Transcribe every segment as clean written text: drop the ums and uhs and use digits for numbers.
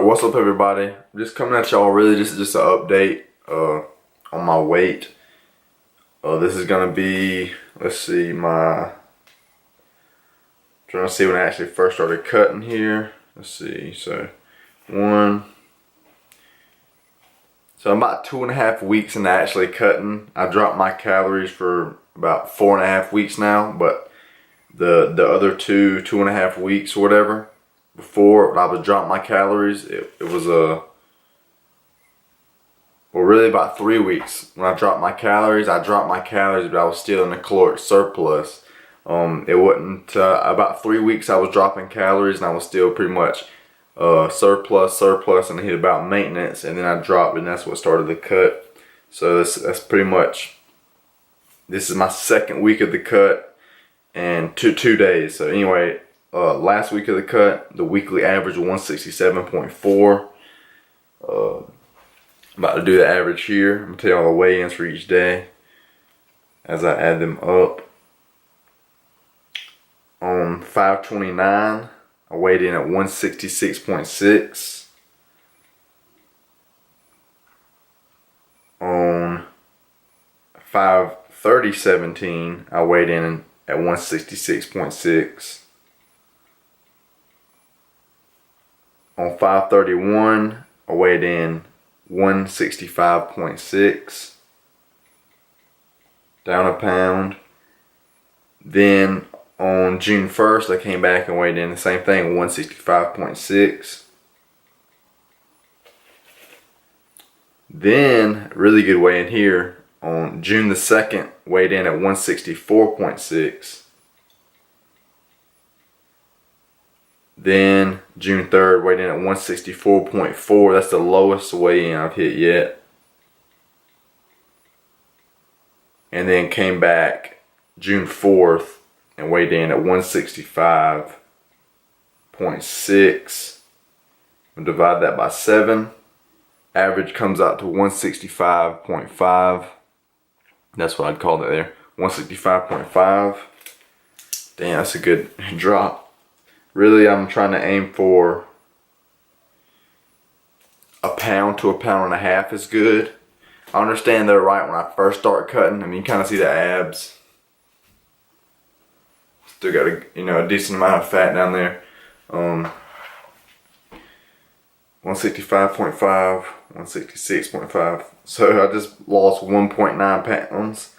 Alright, what's up everybody? I'm just coming at y'all really just an update on my weight. This is gonna be, let's see, trying to see when I actually first started cutting here. Let's see, so I'm about 2.5 weeks into actually cutting. I dropped my calories for about 4.5 weeks now, but the other 2.5 weeks or whatever, before I was dropping my calories, it was well, really about 3 weeks when I dropped my calories. I dropped my calories, but I was still in a caloric surplus. It wasn't about 3 weeks I was dropping calories, and I was still pretty much surplus, and I hit about maintenance, and then I dropped, and that's what started the cut. So that's pretty much. This is my second week of the cut, and two days. So anyway. Last week of the cut, the weekly average was 167.4. About to do the average here. I'm gonna tell you all the weigh-ins for each day as I add them up. On 5/29, I weighed in at 166.6. On 5/30/17, I weighed in at 166.6. On 5/31, I weighed in 165.6, down a pound. Then on June 1st, I came back and weighed in the same thing, 165.6. Then, really good weigh in here, on June the 2nd, weighed in at 164.6. Then June 3rd, weighed in at 164.4. That's the lowest weigh-in I've hit yet. And then came back June 4th and weighed in at 165.6. We'll divide that by 7. Average comes out to 165.5. That's what I'd call it there. 165.5. Damn, that's a good drop. Really, I'm trying to aim for a pound to 1.5 pounds is good. I understand they're right when I first start cutting. I mean, you kind of see the abs. Still got a decent amount of fat down there. 165.5, 166.5. So I just lost 1.9 pounds.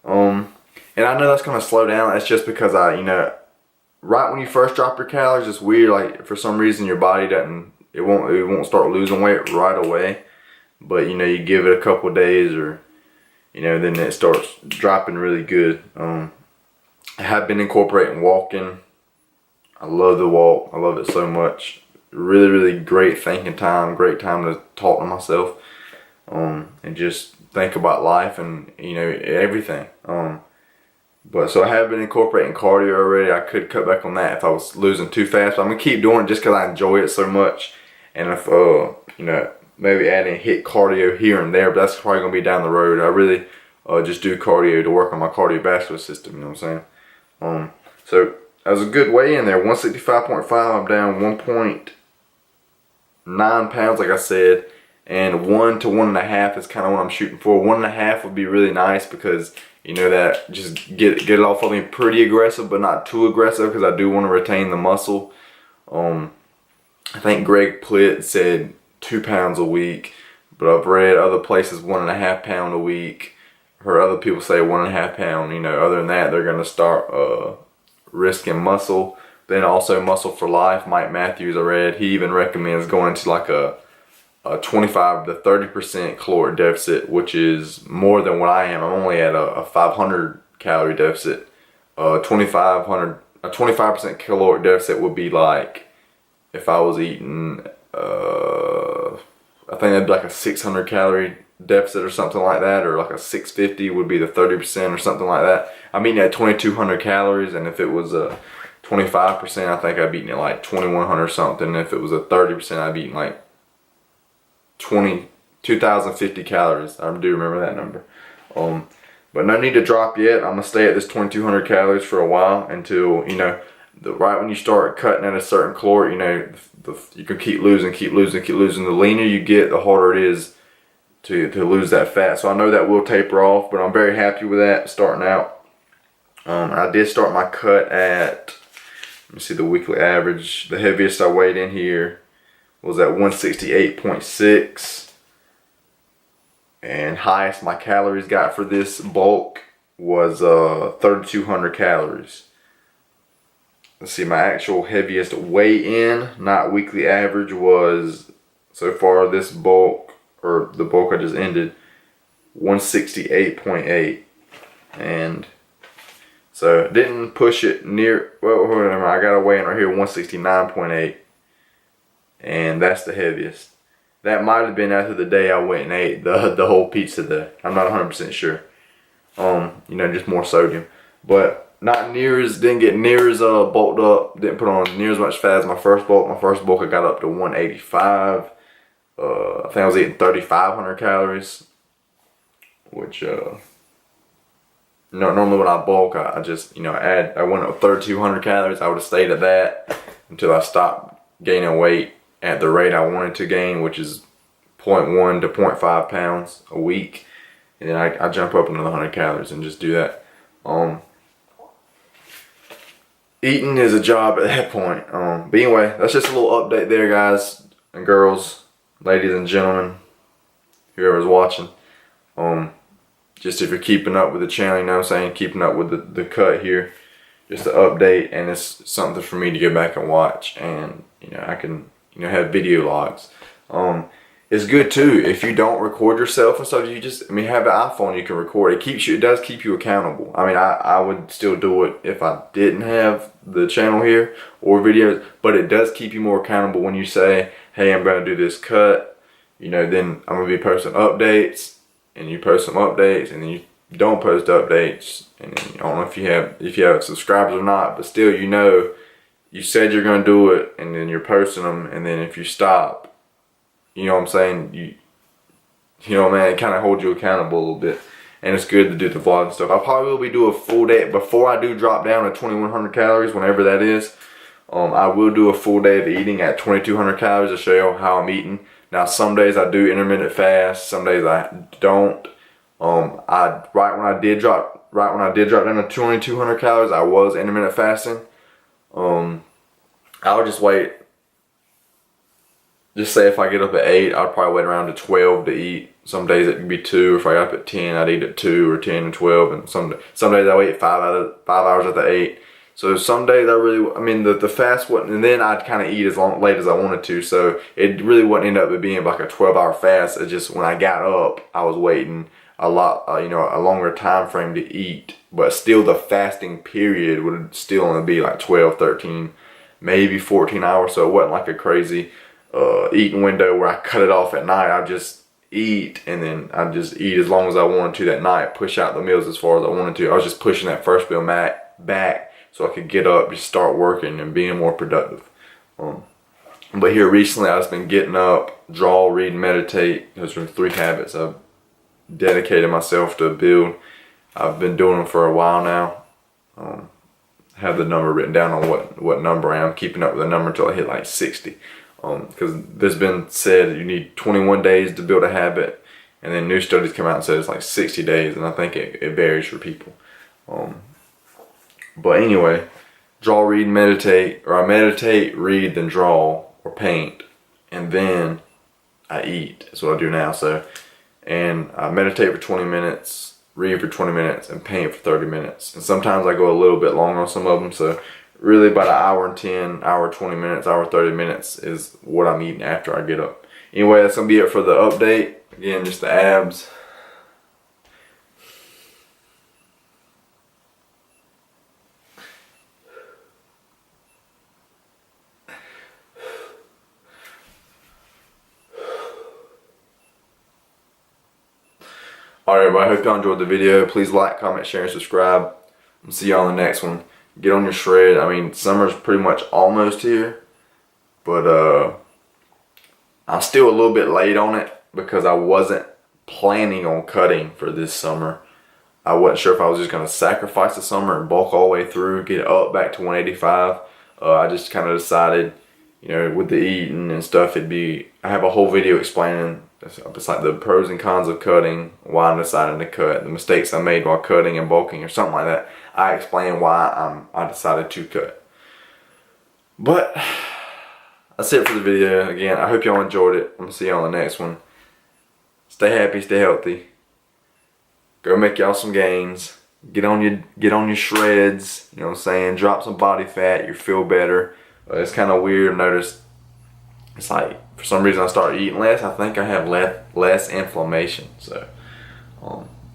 And I know that's gonna slow down. That's just because right when you first drop your calories, it's weird. Like for some reason, your body it won't start losing weight right away. But you give it a couple days, or then it starts dropping really good. I have been incorporating walking. I love the walk. I love it so much. Really great thinking time. Great time to talk to myself, and just think about life and everything. But so I have been incorporating cardio already. I could cut back on that if I was losing too fast. But I'm gonna keep doing it just because I enjoy it so much. And if maybe adding HIIT cardio here and there, but that's probably gonna be down the road. I really just do cardio to work on my cardiovascular system. You know what I'm saying? So that was a good weigh in there. 165.5. I'm down 1.9 pounds, like I said. And 1 to 1.5 is kind of what I'm shooting for. 1.5 would be really nice because that just get it off of me pretty aggressive, but not too aggressive, because I do want to retain the muscle. I think Greg Plitt said 2 pounds a week, but I've read other places 1.5 pound a week. Heard other people say 1.5 pound. Other than that, they're gonna start risking muscle. Then also Muscle for Life, Mike Matthews, I read, he even recommends going to like a 25 to 30% caloric deficit, which is more than what I am. I'm only at a 500 calorie deficit. A 25% caloric deficit would be like if I was eating, I think that'd be like a 600 calorie deficit or something like that, or like a 650 would be the 30% or something like that. I'm eating at 2,200 calories, and if it was a 25%, I think I'd be eating at like 2,100 something. If it was a 30%, I'd be eating like 2,050 calories. I do remember that number. But no need to drop yet. I'm gonna stay at this 2,200 calories for a while until right when you start cutting at a certain caloric, you know, you can keep losing. The leaner you get, the harder it is to lose that fat. So I know that will taper off, but I'm very happy with that starting out. I did start my cut at, let me see the weekly average. The heaviest I weighed in here was at 168.6. And highest my calories got for this bulk was 3,200 calories. Let's see, my actual heaviest weigh-in, not weekly average, was so far this bulk, or the bulk I just ended, 168.8. And so didn't push it near, well, I got a weigh-in right here, 169.8. And that's the heaviest. That might have been after the day I went and ate the whole pizza there. I'm not 100% sure. You know, just more sodium. But not near as, didn't get near as bulked up. Didn't put on near as much fat as my first bulk. My first bulk I got up to 185. I think I was eating 3,500 calories. Which, normally when I bulk, I just, you know, I went up 3,200 calories. I would have stayed at that until I stopped gaining weight at the rate I wanted to gain, which is 0.1 to 0.5 pounds a week. And then I jump up another 100 calories and just do that. Eating is a job at that point. But anyway, that's just a little update there, guys and girls, ladies and gentlemen, whoever's watching. Just if you're keeping up with the channel, you know what I'm saying, keeping up with the cut here, just an update, and it's something for me to go back and watch, and you know, I can, you know, have video logs. It's good too if you don't record yourself and stuff. You just, I mean, have an iPhone you can record. It does keep you accountable. I mean, I would still do it if I didn't have the channel here or videos, but it does keep you more accountable when you say, hey, I'm going to do this cut. You know, then I'm going to be posting updates, and you post some updates, and then you don't post updates, and then, I don't know if you have subscribers or not, but still, you know, you said you're going to do it, and then you're posting them, and then if you stop, you know what I'm saying, you know, man, it kind of holds you accountable a little bit. And it's good to do the vlog and stuff. I probably will be doing a full day before I do drop down to 2,100 calories, whenever that is. I will do a full day of eating at 2,200 calories to show you how I'm eating. Now, some days I do intermittent fast, some days I don't. Right when I did drop down to 2,200 calories, I was intermittent fasting. I would just wait. Just say if I get up at 8, I'd probably wait around to 12 to eat. Some days it could be 2. If I got up at 10, I'd eat at 2 or 10 and 12. And some days I wait 5 hours at the 8. So some days the fast wasn't, and then I'd kind of eat as late as I wanted to. So it really wouldn't end up being like a 12-hour fast. It's just when I got up, I was waiting a lot, you know, a longer time frame to eat. But still, the fasting period would still only be like 12, 13, maybe 14 hours. So it wasn't like a crazy eating window where I cut it off at night. I just eat, and then I just eat as long as I wanted to that night, push out the meals as far as I wanted to. I was just pushing that first meal back so I could get up, just start working and being more productive. But here recently I've just been getting up, draw, read, and meditate. Those are 3 habits I've dedicated myself to build. I've been doing them for a while now. Have the number written down on what number I am, keeping up with the number until I hit like 60. Because there's been said you need 21 days to build a habit, and then new studies come out and say it's like 60 days, and I think it varies for people. But anyway, draw, read, meditate, or I meditate, read, then draw or paint, and then I eat. That's what I do now. So, and I meditate for 20 minutes, read for 20 minutes, and paint for 30 minutes. And sometimes I go a little bit longer on some of them. So really about an hour and 10, hour 20 minutes, hour 30 minutes is what I'm eating after I get up. Anyway, that's going to be it for the update. Again, just the abs. Alright everybody, I hope y'all enjoyed the video. Please like, comment, share, and subscribe. I'll see y'all on the next one. Get on your shred. I mean, summer's pretty much almost here, but I'm still a little bit late on it because I wasn't planning on cutting for this summer. I wasn't sure if I was just gonna sacrifice the summer and bulk all the way through, get up back to 185. I just kind of decided, you know, with the eating and stuff, I have a whole video explaining it's like the pros and cons of cutting, why I'm deciding to cut, the mistakes I made while cutting and bulking or something like that. I explain why I decided to cut. But that's it for the video. Again, I hope y'all enjoyed it. I'm gonna see y'all on the next one. Stay happy, stay healthy. Go make y'all some gains. Get on your shreds. You know what I'm saying? Drop some body fat. You feel better. It's kind of weird. I noticed it's like for some reason I started eating less. I think I have less inflammation. So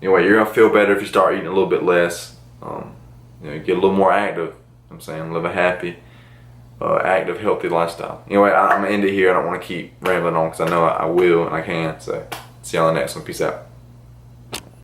anyway, you're gonna feel better if you start eating a little bit less. You know, get a little more active. You know what I'm saying, live a happy, active, healthy lifestyle. Anyway, I'm gonna end it here. I don't want to keep rambling on because I know I will and I can. So see y'all on the next one. Peace out.